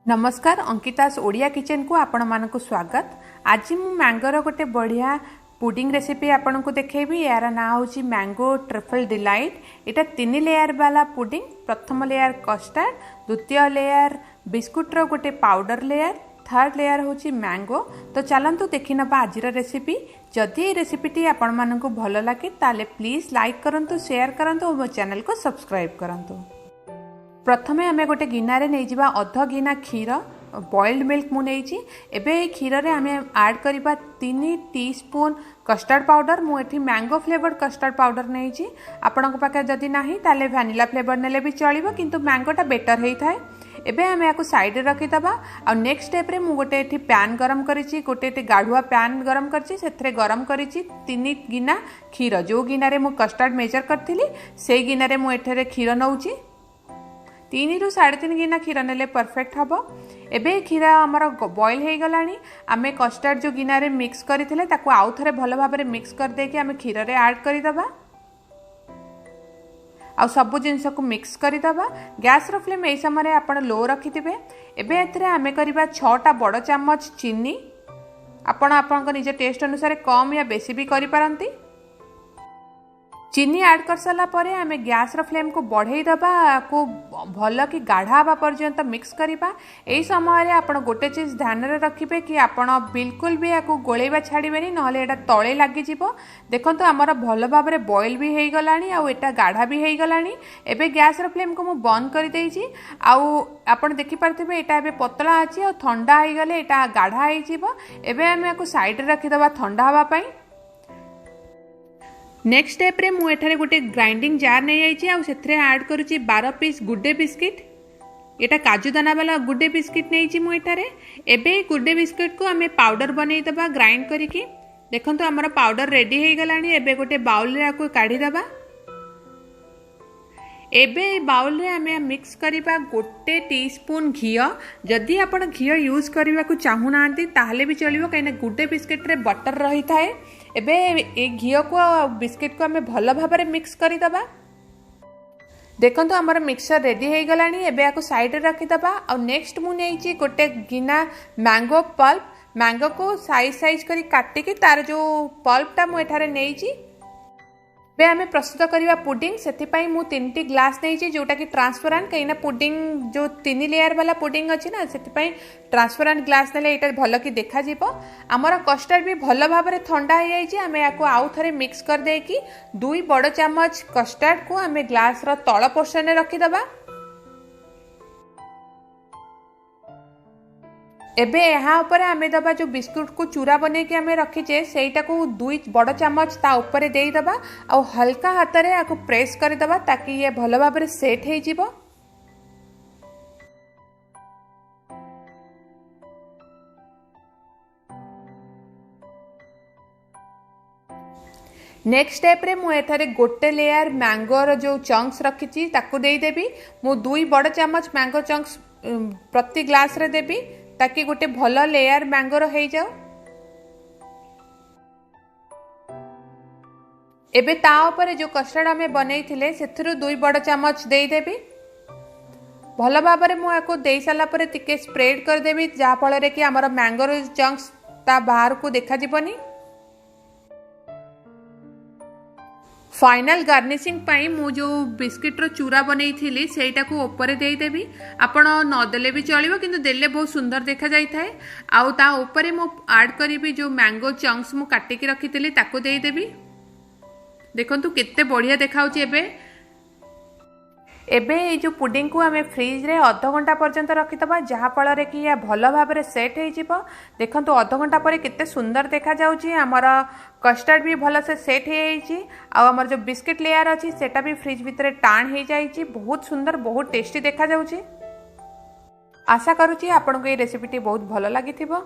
नमस्कार अंकितास ओडिया किचन को आपण मानक स्वागत। आज मु मैंगोर गोटे बढ़िया पुडिंग रेसिपी आपन को देखेबी। यार ना होची मैंगो ट्रिफल डिलाइट। एटा 3 लेयर वाला पुडिंग। प्रथम लेयर कस्टर्ड, द्वितीय लेयर बिस्कुट रो गोटे पाउडर लेयर, थर्ड लेयर होची मैंगो। तो चलंतु देखि नबा आजिर रेसिपी। जदि ये रेसिपीटी आपण मानक भल लगे ताले प्लीज लाइक करंतु, शेयर करंतु और मो चैनल को सब्सक्राइब करंतु। प्रथमे आम गोटे गिनारे नहीं जावा अध गिना क्षीर बॉइल्ड मिल्क मु नहीं। एबे क्षीर रे आम ऐड करबा 3 टीस्पून कस्टर्ड पाउडर। मु एठी मैंगो फ्लेवर्ड कस्टर्ड पाउडर नहीं। आपण पाखे जदि नाही ताले वैनिला फ्लेवर नेले भी चलिबो, किंतु मैंगोटा बेटर होई थाए। एबे आम या साइड रखीदबा। आ नेक्स्ट स्टेप रे मु गोटे एठी पैन गरम करिछि, गोटे एठी गाढ़ुआ पैन गरम करिछि। सेथरे गरम करिछि 3 गिना क्षीर। जो गिना रे मु कस्टर्ड मेजर करथिली सेई गिना रे मु एठरे क्षीर नउछि। 3 ରୁ 3.5 गिना क्षीर नेले परफेक्ट हम। एबे क्षीर आमर बॉइल हो गलानी। आमे कस्टर्ड जो गिना रे मिक्स करथिले ताको आउ थरे भलो भाबरे मिक्स कर दे के आमे क्षीर रे ऐड करि दबा। आ सब जिंस को मिक्स करि दबा। गैस रो फ्लेम एई समय आपण लो रखिथिबे। एबे एथरे आमे करिबा 6टा बड़ चम्मच चीनी। आपण आपन निज टेस्ट अनुसार कम या बेसी भी करि पारंती। चीनी ऐड कर सारा पर आम गैस रो फ्लेम को बढ़ई दबा। को भल कि गाढ़ा हवा पर्यंत मिक्स करिबा। एई समय आपण गोटे चीज ध्यान रे रखिबे कि आपण बिल्कुल भी याको गोलेबा छाड़िबेनी, नहले एटा तळे लागि जिवो। देखंतु हमर भल भाबरे बॉईल भी हेई गलानी आ एटा गाढ़ा भी हेई गलानी। एबे गैस रो फ्लेम को मु बंद कर देइछि। आ आपण देखि पारथिबे एटा एबे पतला अछि आ ठंडा हेई गले एटा गाढ़ा हेई जिवो। एबे हम याको साइड रे रखि दबा ठंडा हवा पई। नेक्स्ट स्टेप रे मु एठारे गोटे ग्राइंडिंग जार नहीं आइछि आ सेथरे ऐड करूछि 12 पीस गुड्डे बिस्किट। एटा काजू दाना वाला गुड्डे बिस्किट नहीं मु एठारे। एबे गुड्डे बिस्किट को आमे पाउडर बनै दबा ग्राइंड करिकि। देखंतु हमर पाउडर रेडी हे गलानी। एबे गोटे बाउल रे आको काढी दबा। एबे बाउल रे आमे मिक्स करिबा गोटे टीस्पून घी। जदि आपण घी यूज करबा को चाहू नांती ताहले भी चलिबो, काइना गुड्डे बिस्किट रे बटर रही थाए। एबे ए घी को बिस्किट को आमे भल भाबरे मिक्स करि दबा। देखंतु हमर मिक्सचर रेडी हे गलानी। एबे आको साइड रे रखि दबा। आ नेक्स्ट मु नेइची गोटे गिना मैंगो पल्प। मैंगो को साइज साइज करी काटी के तार जो पल्पटा मु एठारे नेइची। बे आमे प्रस्तुत करिवा पुडिंग। सेति पई मु 3टी ग्लास नेइची, जोटा कि ट्रांसपेरेंट, कहिना पुडिंग जो 3 लेयर वाला पुडिंग अछि ना, सेति पई ट्रांसपेरेंट ग्लास नेले एटा भलो कि देखा जिवो। हमर कस्टर्ड भी भलो भाबरे ठंडा हे जाइछि। आमे याको आउ थरे मिक्स कर दे कि 2 बड़ चम्मच कस्टर्ड को आमे ग्लास रो तळ पोर्शन रे रखि दबा। एबे यहाँ ऊपर आमे दबा जो बिस्कुट को चूरा बने के आमे रखीचे सेटा को 2 बड़ चम्मच ता ऊपर दे दबा। आ हल्का हाथ रे आको प्रेस कर दबा ताकि ये भलो भाबरे सेट हे जिवो। नेक्स्ट स्टेप रे मु एठारे गोटे लेयर मैंगोर जो चंक्स रखीची ताको दे देबी। मु 2 बड़ चम्मच मैंगो चंक्स प्रति ग्लास रे देबी ताकि गोटे भल लेयर मैंगोर हो जाओ। एबे ता ऊपर जो कस्टर्ड आमे बनै थिले सेथरु 2 बड़ चम्मच दे देबी। भल भाबरे मु याको देई साला परे तिके स्प्रेड कर देबी, जा फल रे कि हमर मैंगोर चंक्स ता बाहर को देखा जिवनी। फाइनल गार्निशिंग पाई मु जो बिस्किट रो चूरा बनै थिली सेटा को ऊपर दे देबी। आपण न देले भी चलिबो, किंतु देले बहुत सुंदर देखा जाई थाए। आउ ता ऊपर मु ऐड करिबी जो मैंगो चंक्स मु काटी के रखिथिली ताको दे देबी। देखंतु केते बढ़िया देखाउची। एबे ये जो पुडिंग को आमे फ्रिज रे आधा घंटा पर्यंत रखि दबा, जहा फल रे कि या भलो भाबरे सेट हे जिवो। देखंतु आधा घंटा परे केते सुंदर देखा जाउची। हमर कस्टर्ड भी भलो से सेट हे जाइची। आ हमर जो बिस्किट लेयर अछि सेटा भी फ्रिज भितरे टाण हे जाइची। बहुत सुंदर, बहुत टेस्टी देखा जाउची। आशा करूची आपन को ये रेसिपीटी बहुत भलो लागिथिबो।